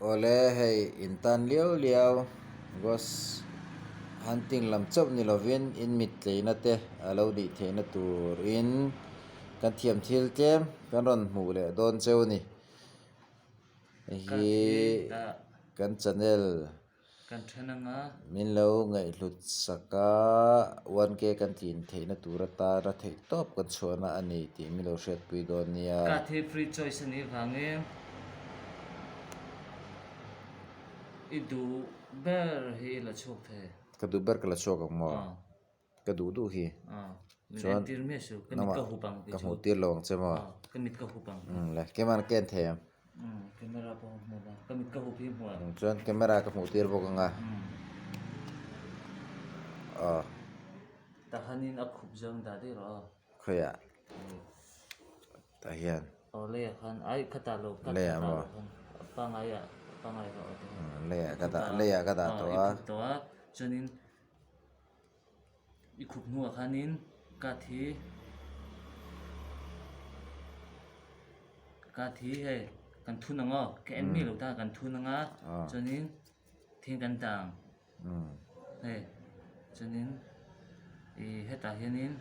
ole hei intan liao liao gos hunting lam chop ni lovin in mit tleina te alo di theina tur in kan thiam thil tlem kan ron hmu le don cheu ni hi kan channel kan thananga min lo ngai hlut saka 1k kan tin theina tur ta ra thei top kan chhuana ani ti mi lo hret pui don nia ka the free choice ani vange idu ber hi la chok the ka du ber kala chok mo ka du hi chuan tir me su kan ka hupang ka hmu tir long chemo kan mit ka hupang le keman ken them camera pa mo ba kan mit ka hupi mo chuan camera ka hmu tir bawk anga ta hanin a khup jang da de ro khoya ta hian le khan ai khata lo ka le mo pangai ro le ka da to a to a chuanin i khup nu khanin ka thi he kan thun anga ke en mi lo ta kan thun anga chuanin thing kan tang he chuanin i heta hianin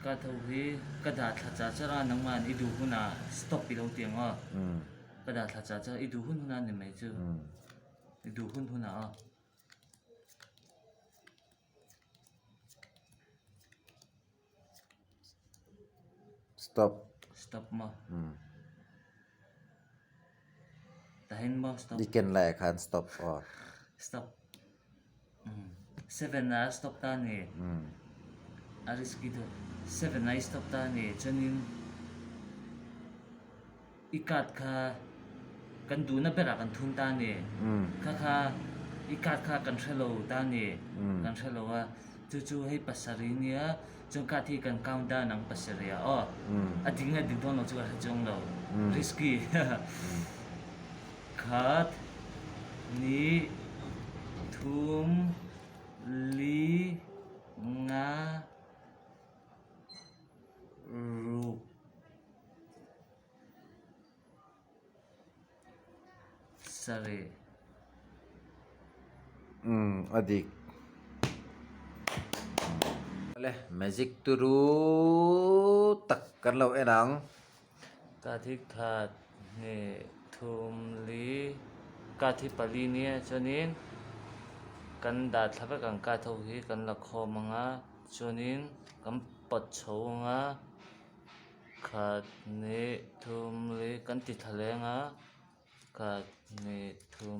ka tho hi ka da thla cha chara nangman i du huna stop pi lo tianga ka da thla cha i du hun huna ni mai chu i du hun huna a stop ma tahin mo stop diken lai khan stop stop 7 na stop ta ni aris kido 7 na stop ta ni chuanin ikat kha kan du na bera kan thun ta ni kha ikat kha kan thelo ta ni kan thelo wa chu hei pasari nia chung ka thi kan count down ang pasaria adinga ding don lo chu ka chung lo risky khat ni thum li nga ru sare adik le magic turu tak kan lo enang ka thi khat ni thum li ka thi pali nia chuanin kan da thlaka kan ka tho hi kan la khom anga chuanin kan pat chho anga khat ni thum li kan ti thalenga khat ni thum